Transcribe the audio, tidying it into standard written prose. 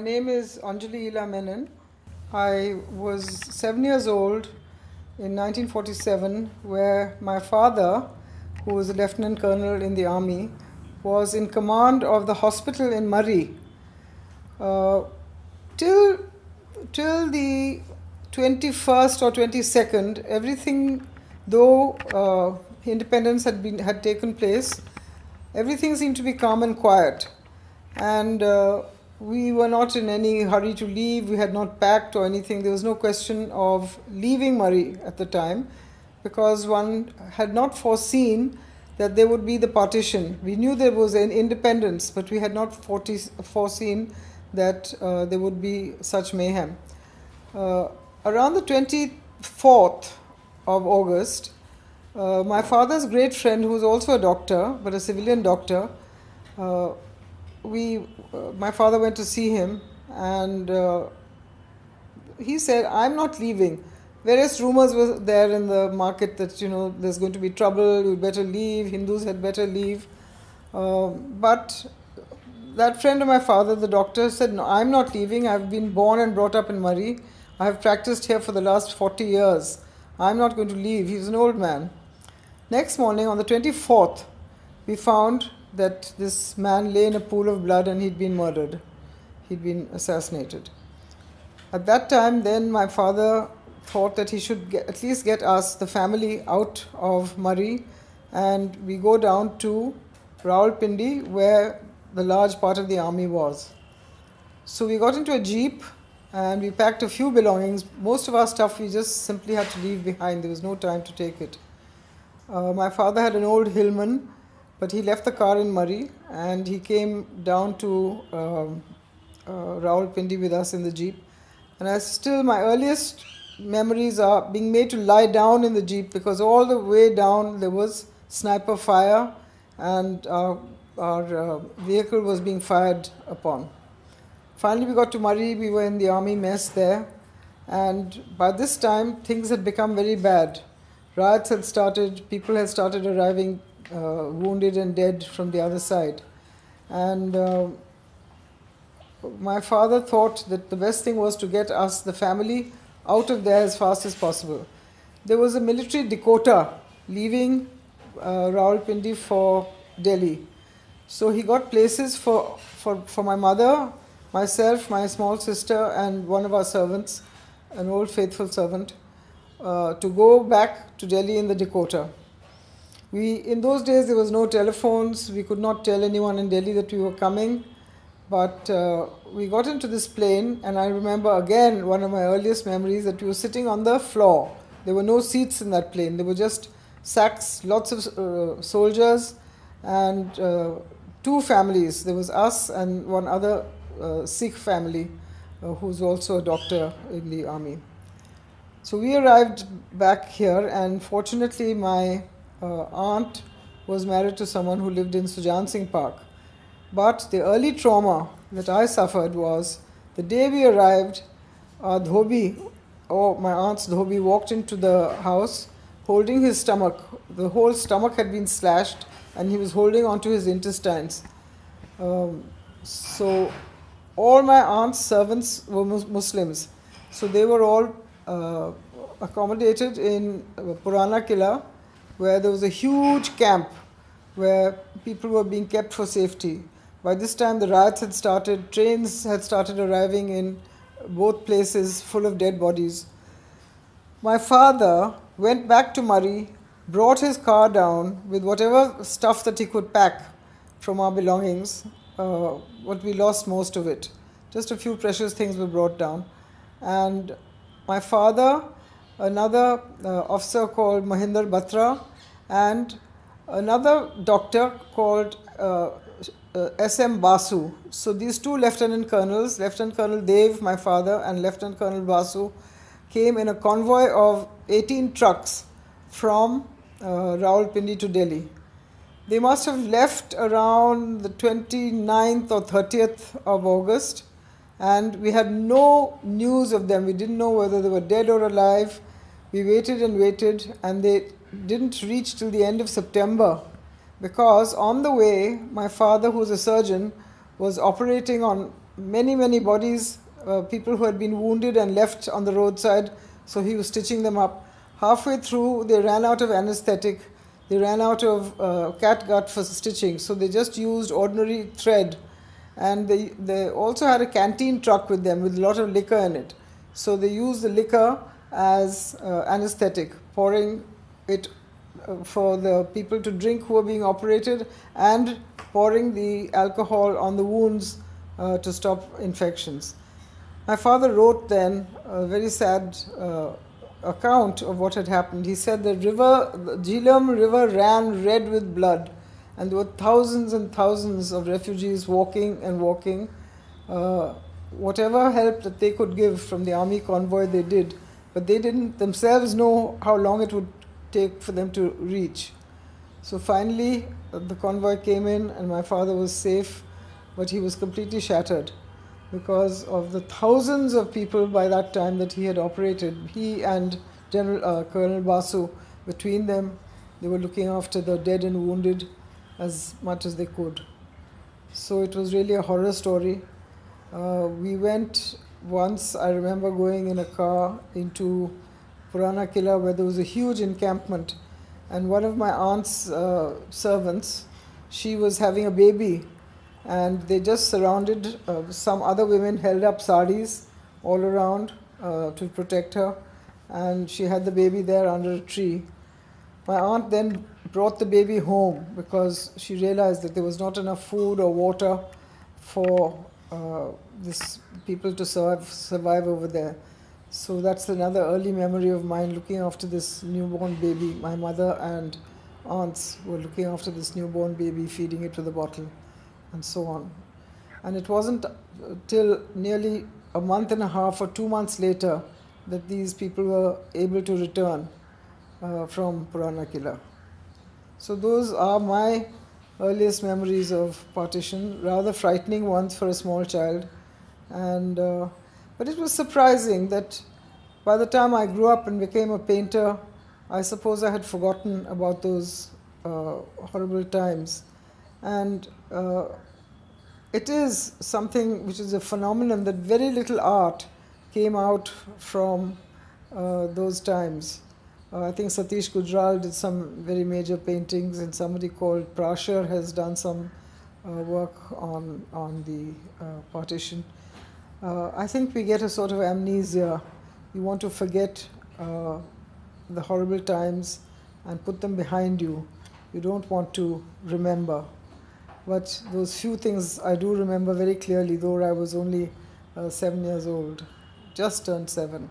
My name is Anjolie Menon. I was 7 years old in 1947, where my father, who was a lieutenant colonel in the army, was in command of the hospital in Murray. Uh, till the 21st or 22nd, everything, though independence had taken place, everything seemed to be calm and quiet. And we were not in any hurry to leave. We had not packed or anything. There was no question of leaving Murray at the time, because one had not foreseen that there would be the partition. We knew there was an independence, but we had not foreseen that there would be such mayhem. Around the 24th of August, my father's great friend, who was also a doctor, but a civilian doctor, my father went to see him, and he said, "I'm not leaving." Various rumors were there in the market that, there's going to be trouble, you better leave, Hindus had better leave. But that friend of my father, the doctor, said, "No, I'm not leaving. I've been born and brought up in Murray. I have practiced here for the last 40 years. I'm not going to leave." He was an old man. Next morning, on the 24th, we found that this man lay in a pool of blood and he'd been murdered. He'd been assassinated. At that time, then, my father thought that he should at least get us, the family, out of Murray, and we go down to Rawalpindi, where the large part of the army was. So we got into a jeep and we packed a few belongings. Most of our stuff we just simply had to leave behind. There was no time to take it. My father had an old Hillman, but he left the car in Murray and he came down to Rawalpindi with us in the jeep. And my earliest memories are being made to lie down in the jeep, because all the way down there was sniper fire and our vehicle was being fired upon. Finally we got to Murray. We were in the army mess there, and by this time things had become very bad. Riots had started, people had started arriving wounded and dead from the other side. And my father thought that the best thing was to get us, the family, out of there as fast as possible. There was a military Dakota leaving Rawalpindi for Delhi. So he got places for my mother, myself, my small sister, and one of our servants, an old faithful servant, to go back to Delhi in the Dakota. In those days there was no telephones. We could not tell anyone in Delhi that we were coming. But we got into this plane, and I remember again one of my earliest memories, that we were sitting on the floor. There were no seats in that plane. There were just sacks, lots of soldiers, and two families. There was us and one other Sikh family who's also a doctor in the army. So we arrived back here, and fortunately my aunt was married to someone who lived in Sujan Singh Park. But the early trauma that I suffered was the day we arrived, my aunt's dhobi, walked into the house holding his stomach. The whole stomach had been slashed and he was holding onto his intestines. So all my aunt's servants were Muslims. So they were all accommodated in Purana Killa, where there was a huge camp where people were being kept for safety. By this time the riots had started, trains had started arriving in both places full of dead bodies. My father went back to Murray, brought his car down with whatever stuff that he could pack from our belongings, but we lost most of it. Just a few precious things were brought down. And my father, another officer called Mahinder Batra, and another doctor called S.M. Basu. So these two lieutenant colonels, Lieutenant Colonel Dev, my father, and Lieutenant Colonel Basu, came in a convoy of 18 trucks from Rawalpindi to Delhi. They must have left around the 29th or 30th of August, and we had no news of them. We didn't know whether they were dead or alive. We waited and waited, and they didn't reach till the end of September, because on the way, my father, who was a surgeon, was operating on many bodies, people who had been wounded and left on the roadside, so he was stitching them up. Halfway through, they ran out of anesthetic, they ran out of catgut for stitching, so they just used ordinary thread. And they also had a canteen truck with them with a lot of liquor in it. So they used the liquor as anesthetic, pouring it for the people to drink who were being operated, and pouring the alcohol on the wounds to stop infections. My father wrote then a very sad account of what had happened. He said the Jhelum river ran red with blood, and there were thousands and thousands of refugees walking and walking. Whatever help that they could give from the army convoy they did, but they didn't themselves know how long it would take for them to reach. So finally the convoy came in and my father was safe, but he was completely shattered because of the thousands of people by that time that he had operated. He and Colonel Basu, between them, they were looking after the dead and wounded as much as they could. So it was really a horror story. We went once, I remember going in a car into Purana Killa where there was a huge encampment, and one of my aunt's servants, she was having a baby, and they just surrounded, some other women held up saris all around to protect her, and she had the baby there under a tree. My aunt then brought the baby home because she realized that there was not enough food or water for this people to survive over there. So that's another early memory of mine, looking after this newborn baby. My mother and aunts were looking after this newborn baby, feeding it with a bottle and so on. And it wasn't till nearly a month and a half or 2 months later that these people were able to return from Purana Killa. So those are my earliest memories of partition, rather frightening ones for a small child. And but it was surprising that by the time I grew up and became a painter, I suppose I had forgotten about those horrible times. And it is something which is a phenomenon that very little art came out from those times. I think Satish Gujral did some very major paintings, and somebody called Prashar has done some work on the partition. I think we get a sort of amnesia. You want to forget the horrible times and put them behind you. You don't want to remember. But those few things I do remember very clearly, though I was only 7 years old, just turned 7.